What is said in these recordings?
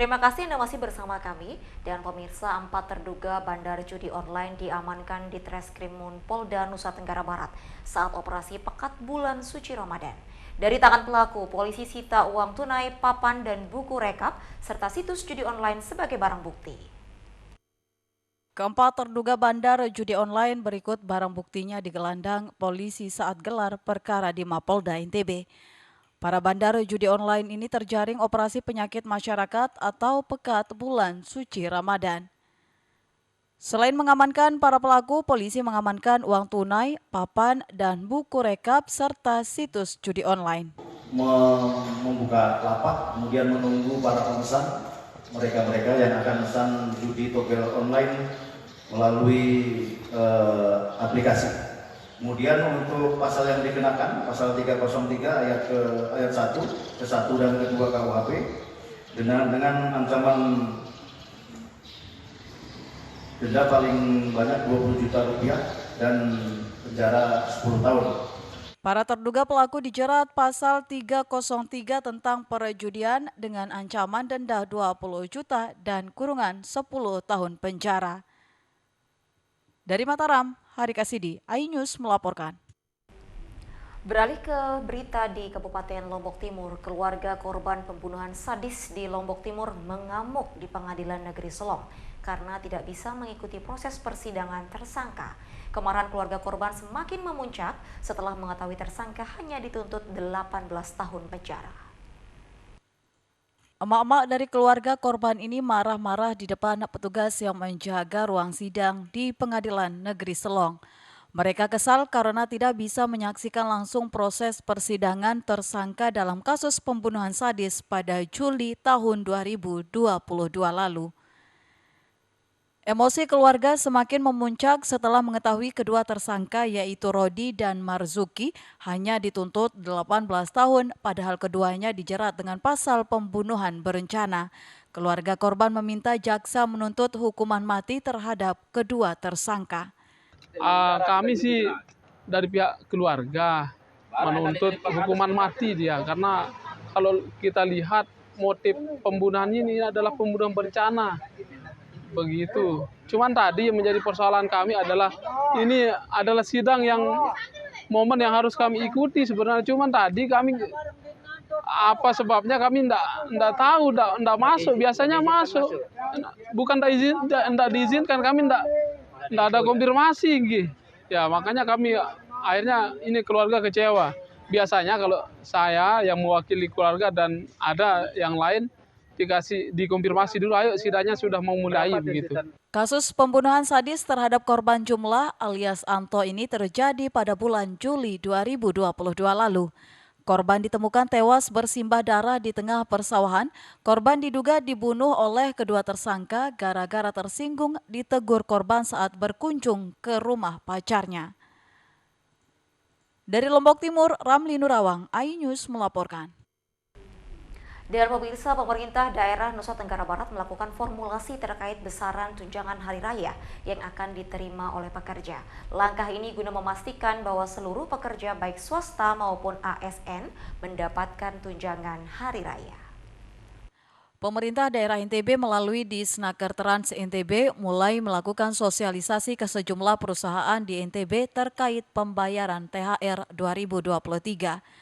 Terima kasih Anda masih bersama kami. Dan pemirsa, 4 terduga bandar judi online diamankan di Treskrimum Polda Nusa Tenggara Barat saat operasi Pekat Bulan Suci Ramadan. Dari tangan pelaku, polisi sita uang tunai, papan dan buku rekap, serta situs judi online sebagai barang bukti. Keempat terduga bandar judi online berikut barang buktinya digelandang polisi saat gelar perkara di Mapolda NTB. Para bandar judi online ini terjaring operasi penyakit masyarakat atau Pekat Bulan Suci Ramadan. Selain mengamankan para pelaku, polisi mengamankan uang tunai, papan, dan buku rekap serta situs judi online. Membuka lapak, kemudian menunggu para pemesan, mereka-mereka yang akan pesan judi togel online melalui aplikasi. Kemudian untuk pasal yang dikenakan, pasal 303 ayat 1 dan kedua KUHP dengan ancaman denda paling banyak 20 juta rupiah dan penjara 10 tahun. Para terduga pelaku dijerat pasal 303 tentang perjudian dengan ancaman denda 20 juta dan kurungan 10 tahun penjara. Dari Mataram, Hari Kasidi, iNews melaporkan. Beralih ke berita di Kabupaten Lombok Timur, keluarga korban pembunuhan sadis di Lombok Timur mengamuk di Pengadilan Negeri Selong karena tidak bisa mengikuti proses persidangan tersangka. Kemarahan keluarga korban semakin memuncak setelah mengetahui tersangka hanya dituntut 18 tahun penjara. Emak-emak dari keluarga korban ini marah-marah di depan petugas yang menjaga ruang sidang di Pengadilan Negeri Selong. Mereka kesal karena tidak bisa menyaksikan langsung proses persidangan tersangka dalam kasus pembunuhan sadis pada Juli tahun 2022 lalu. Emosi keluarga semakin memuncak setelah mengetahui kedua tersangka yaitu Rodi dan Marzuki hanya dituntut 18 tahun padahal keduanya dijerat dengan pasal pembunuhan berencana. Keluarga korban meminta jaksa menuntut hukuman mati terhadap kedua tersangka. Kami sih dari pihak keluarga menuntut hukuman mati dia karena kalau kita lihat motif pembunuhan ini adalah pembunuhan berencana. Begitu. Cuman tadi yang menjadi persoalan kami adalah ini adalah sidang yang momen yang harus kami ikuti sebenarnya. Cuman tadi kami apa sebabnya kami enggak tahu, enggak masuk. Biasanya masuk. Bukan enggak diizinkan, kami enggak ada konfirmasi gitu. Ya makanya kami akhirnya ini keluarga kecewa. Biasanya kalau saya yang mewakili keluarga dan ada yang lain dikonfirmasi dulu, ayo sidangnya sudah mau mulai begitu. Kasus pembunuhan sadis terhadap korban Jumlah alias Anto ini terjadi pada bulan Juli 2022 lalu. Korban ditemukan tewas bersimbah darah di tengah persawahan. Korban diduga dibunuh oleh kedua tersangka gara-gara tersinggung ditegur korban saat berkunjung ke rumah pacarnya. Dari Lombok Timur, Ramli Nurawang, iNews melaporkan. Dan pemirsa, pemerintah daerah Nusa Tenggara Barat melakukan formulasi terkait besaran tunjangan hari raya yang akan diterima oleh pekerja. Langkah ini guna memastikan bahwa seluruh pekerja baik swasta maupun ASN mendapatkan tunjangan hari raya. Pemerintah daerah NTB melalui Disnaker Trans NTB mulai melakukan sosialisasi ke sejumlah perusahaan di NTB terkait pembayaran THR 2023.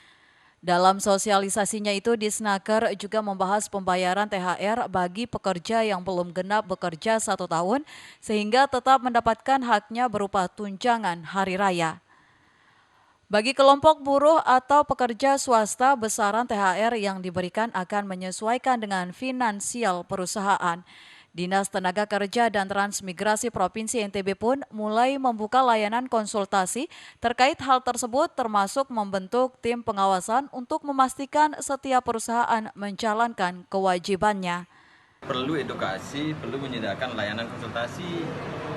Dalam sosialisasinya itu, Disnaker juga membahas pembayaran THR bagi pekerja yang belum genap bekerja 1 tahun sehingga tetap mendapatkan haknya berupa tunjangan hari raya. Bagi kelompok buruh atau pekerja swasta, besaran THR yang diberikan akan menyesuaikan dengan finansial perusahaan. Dinas Tenaga Kerja dan Transmigrasi Provinsi NTB pun mulai membuka layanan konsultasi terkait hal tersebut termasuk membentuk tim pengawasan untuk memastikan setiap perusahaan menjalankan kewajibannya. Perlu edukasi, perlu menyediakan layanan konsultasi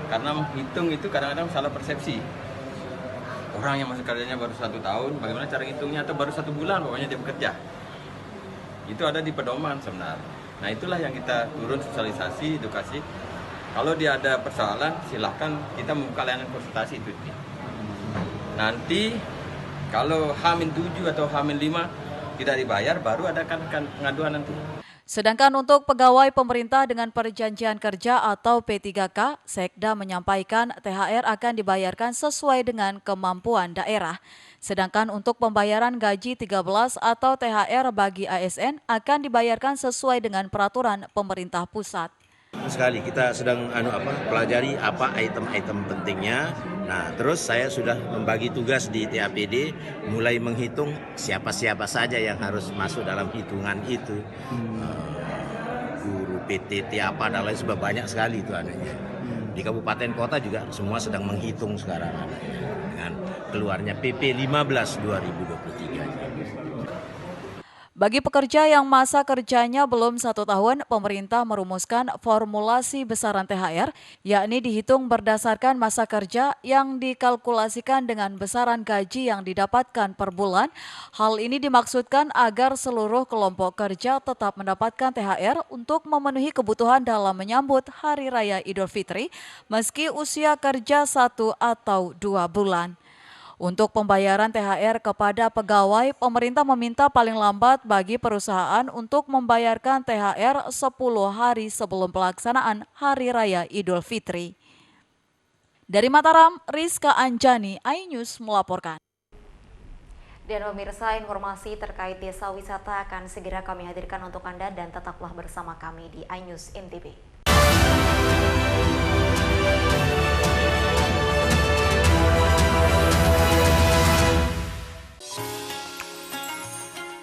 karena menghitung itu kadang-kadang salah persepsi. Orang yang masuk kerjanya baru 1 tahun, bagaimana cara ngitungnya atau baru 1 bulan pokoknya dia bekerja. Itu ada di pedoman sebenarnya. Nah itulah yang kita turun sosialisasi, edukasi. Kalau dia ada persoalan, silahkan kita membuka layanan konsultasi itu. Nanti kalau H-7 atau H-5 tidak dibayar, baru ada kan pengaduan nanti. Sedangkan untuk pegawai pemerintah dengan perjanjian kerja atau P3K, Sekda menyampaikan THR akan dibayarkan sesuai dengan kemampuan daerah. Sedangkan untuk pembayaran gaji 13 atau THR bagi ASN akan dibayarkan sesuai dengan peraturan pemerintah pusat. Sekali kita sedang pelajari apa item-item pentingnya. Nah, terus saya sudah membagi tugas di TAPD, mulai menghitung siapa-siapa saja yang harus masuk dalam hitungan itu. Guru PTT apa dan lain sebagainya, banyak sekali itu adanya. Di kabupaten kota juga semua sedang menghitung sekarang adanya dengan keluarnya PP 15 2023. Bagi pekerja yang masa kerjanya belum 1 tahun, pemerintah merumuskan formulasi besaran THR, yakni dihitung berdasarkan masa kerja yang dikalkulasikan dengan besaran gaji yang didapatkan per bulan. Hal ini dimaksudkan agar seluruh kelompok kerja tetap mendapatkan THR untuk memenuhi kebutuhan dalam menyambut Hari Raya Idul Fitri, meski usia kerja 1 atau 2 bulan. Untuk pembayaran THR kepada pegawai, pemerintah meminta paling lambat bagi perusahaan untuk membayarkan THR 10 hari sebelum pelaksanaan Hari Raya Idul Fitri. Dari Mataram, Rizka Anjani, iNews melaporkan. Dan pemirsa, informasi terkait desa wisata akan segera kami hadirkan untuk Anda dan tetaplah bersama kami di iNews NTB.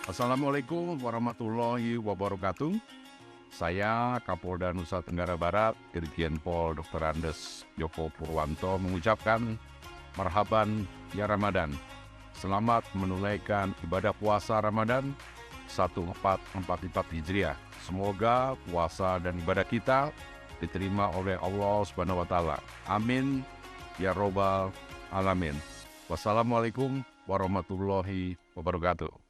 Assalamualaikum warahmatullahi wabarakatuh. Saya Kapolda Nusa Tenggara Barat, Irjen Pol Dr. Andes Joko Purwanto mengucapkan marhaban ya Ramadan. Selamat menunaikan ibadah puasa Ramadan 1444 Hijriah. Semoga puasa dan ibadah kita diterima oleh Allah Subhanahu wa taala. Amin ya robbal alamin. Wassalamualaikum warahmatullahi wabarakatuh.